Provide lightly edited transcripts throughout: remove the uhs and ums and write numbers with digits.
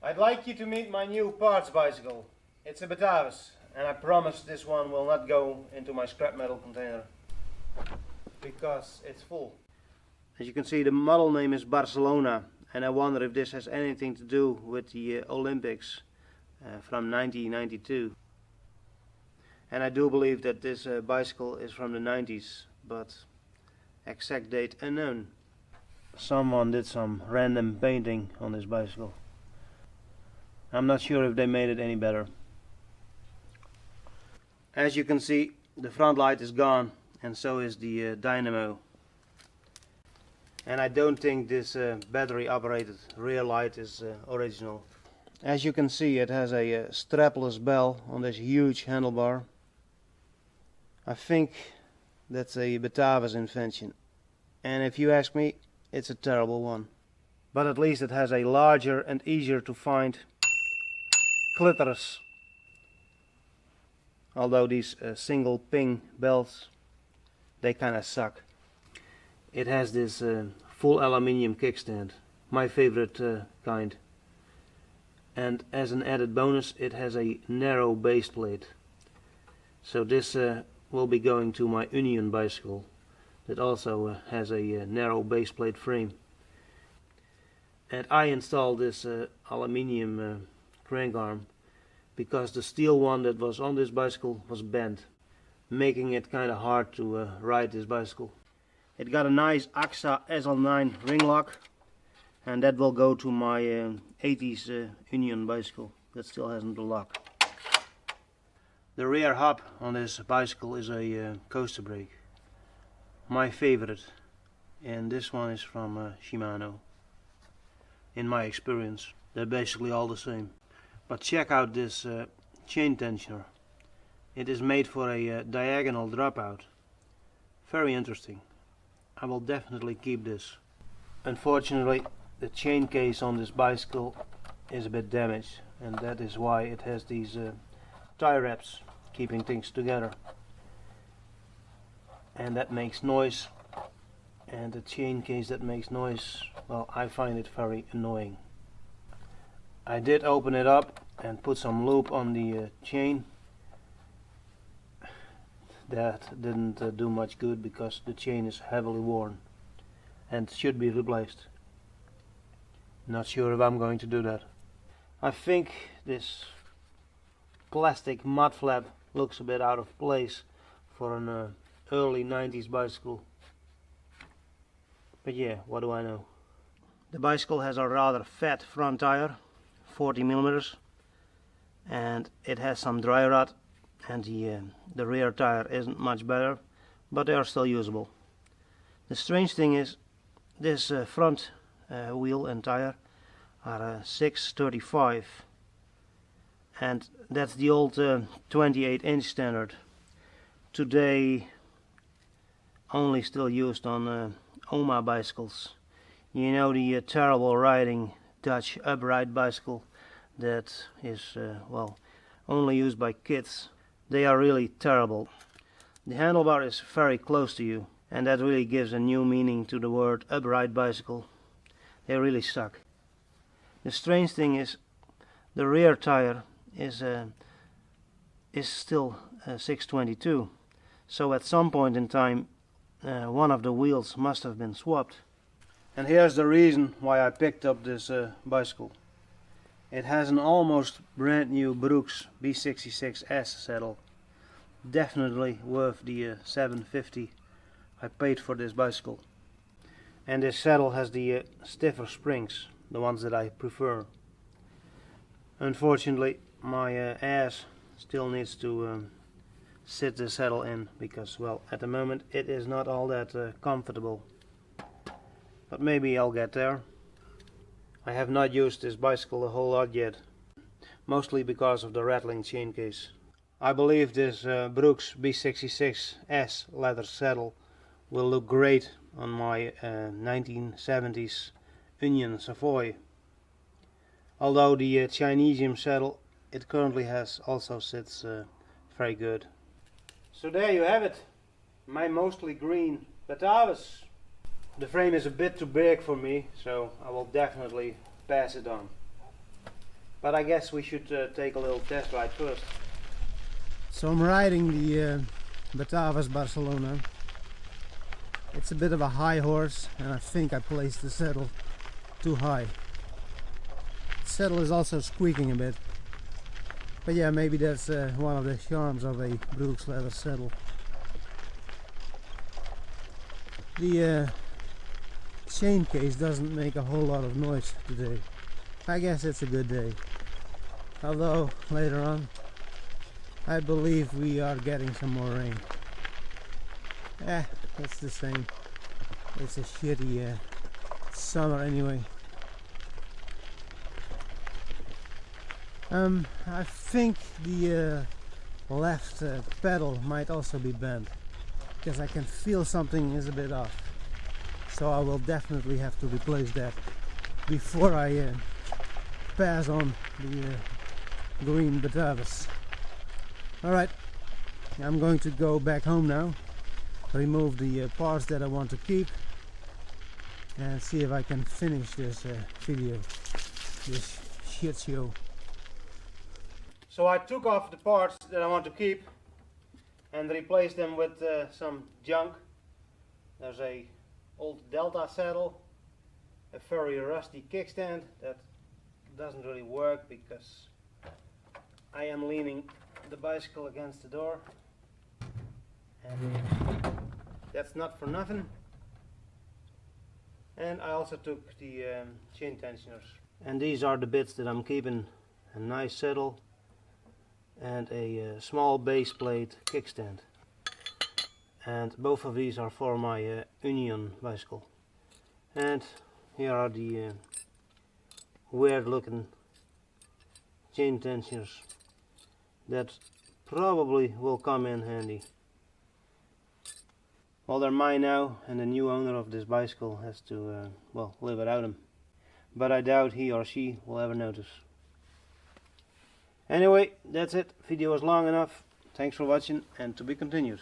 I'd like you to meet my new parts bicycle. It's a Batavus, and I promise this one will not go into my scrap metal container because it's full. As you can see, the model name is Barcelona, and I wonder if this has anything to do with the Olympics from 1992. And I do believe that this bicycle is from the 90s, but exact date unknown. Someone did some random painting on this bicycle. I'm not sure if they made it any better. As you can see, the front light is gone, and so is the dynamo. And I don't think this battery operated rear light is original. As you can see, it has a strapless bell on this huge handlebar. I think that's a Batavus invention, and if you ask me, it's a terrible one. But at least it has a larger and easier to find clitoris. Although these single ping belts, they kinda suck. It has this full aluminium kickstand, my favorite kind. And as an added bonus, it has a narrow base plate. So this will be going to my Union bicycle that also has a narrow base plate frame. And I installed this aluminium crank arm because the steel one that was on this bicycle was bent, making it kind of hard to ride this bicycle. It got a nice AXA SL9 ring lock, and that will go to my 80s Union bicycle that still hasn't a lock. The rear hub on this bicycle is a coaster brake, my favorite, and this one is from Shimano. In my experience, they're basically all the same. But check out this chain tensioner. It is made for a diagonal dropout. Very interesting. I will definitely keep this. Unfortunately, the chain case on this bicycle is a bit damaged, and that is why it has these tie wraps keeping things together. And that makes noise, and the chain case that makes noise, well, I find it very annoying. I did open it up and put some lube on the chain. That didn't do much good because the chain is heavily worn and should be replaced. Not sure if I'm going to do that. I think this plastic mud flap looks a bit out of place for an early 90s bicycle. But yeah, what do I know? The bicycle has a rather fat front tire, 40mm, and it has some dry rot, and the rear tire isn't much better, but they are still usable. The strange thing is, this front wheel and tire are 635, and that's the old 28-inch standard. Today only still used on Oma bicycles. You know, the terrible riding Dutch upright bicycle that is well, only used by kids. They are really terrible. The handlebar is very close to you, and that really gives a new meaning to the word upright bicycle. They really suck. The strange thing is, the rear tire is still 622, so at some point in time one of the wheels must have been swapped. And here's the reason why I picked up this bicycle. It has an almost brand new Brooks B66s saddle. Definitely worth the $750 I paid for this bicycle. And this saddle has the stiffer springs, the ones that I prefer. Unfortunately, my ass still needs to sit the saddle in because, well, at the moment it is not all that comfortable. But maybe I'll get there. I have not used this bicycle a whole lot yet, mostly because of the rattling chain case. I believe this Brooks B66s leather saddle will look great on my 1970s Union Savoy. Although the Chinesium saddle it currently has also sits very good. So there you have it, my mostly green Batavus. The frame is a bit too big for me, so I will definitely pass it on. But I guess we should take a little test ride first. So I'm riding the Batavus Barcelona. It's a bit of a high horse, and I think I placed the saddle too high. The saddle is also squeaking a bit. But yeah, maybe that's one of the charms of a Brooks leather saddle. The chain case doesn't make a whole lot of noise today. I guess it's a good day. Although later on I believe we are getting some more rain. That's the same. It's a shitty summer anyway. I think the left pedal might also be bent, because I can feel something is a bit off. So I will definitely have to replace that before I pass on the green Batavus. Alright, I'm going to go back home now, remove the parts that I want to keep, and see if I can finish this video, this shit show. So I took off the parts that I want to keep and replaced them with some junk. There's a old Delta saddle, a very rusty kickstand that doesn't really work because I am leaning the bicycle against the door, and that's not for nothing. And I also took the chain tensioners. And these are the bits that I'm keeping: a nice saddle and a small base plate kickstand. And both of these are for my Union bicycle. And here are the weird looking chain tensioners that probably will come in handy. Well, they're mine now, and the new owner of this bicycle has to, well, live without them. But I doubt he or she will ever notice. Anyway, that's it. Video was long enough. Thanks for watching, and to be continued.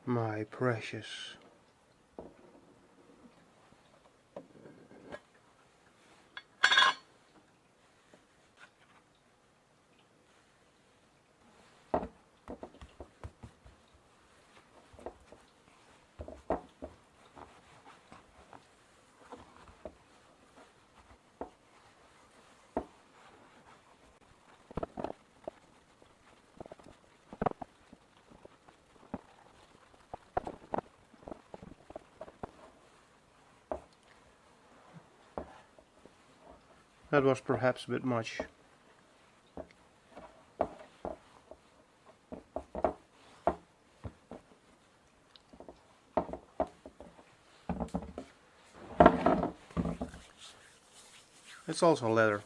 My precious. That was perhaps a bit much. It's also leather.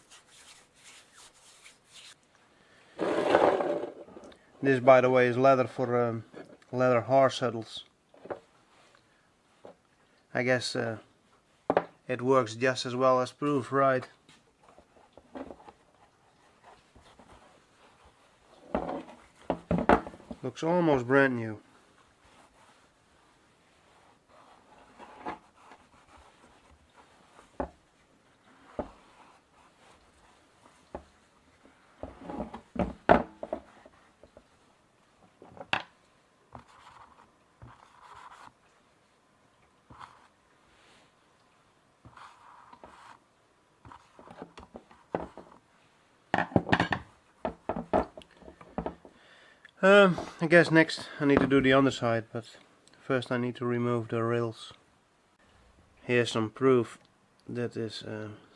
This, by the way, is leather for leather horse saddles. I guess it works just as well as proof, right? Looks almost brand new. I guess next I need to do the underside, but first I need to remove the rails. Here's some proof that this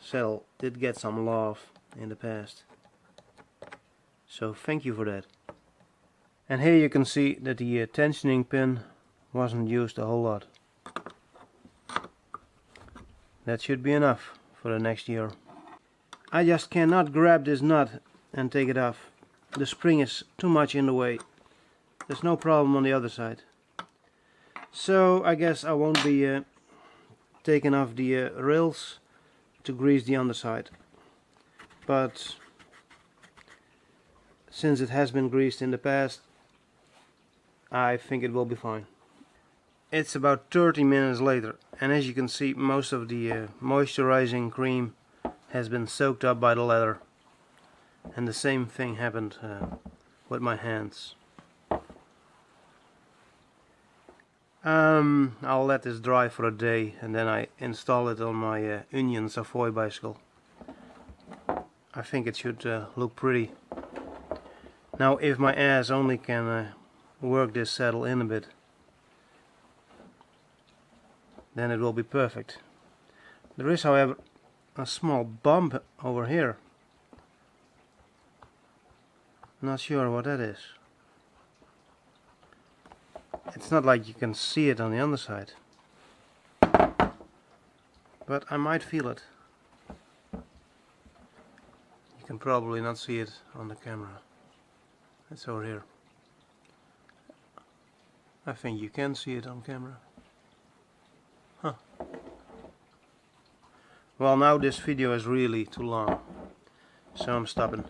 saddle did get some love in the past. So thank you for that. And here you can see that the tensioning pin wasn't used a whole lot. That should be enough for the next year. I just cannot grab this nut and take it off. The spring is too much in the way. There's no problem on the other side. So I guess I won't be taking off the rails to grease the underside. But since it has been greased in the past, I think it will be fine. It's about 30 minutes later, and as you can see, most of the moisturizing cream has been soaked up by the leather, and the same thing happened with my hands. I'll let this dry for a day and then I install it on my Union Savoy bicycle. I think it should look pretty. Now if my ass only can work this saddle in a bit, then it will be perfect. There is, however, a small bump over here. Not sure what that is. It's not like you can see it on the underside, but I might feel it. You can probably not see it on the camera. It's over here. I think you can see it on camera. Huh. Well, now this video is really too long, so I'm stopping.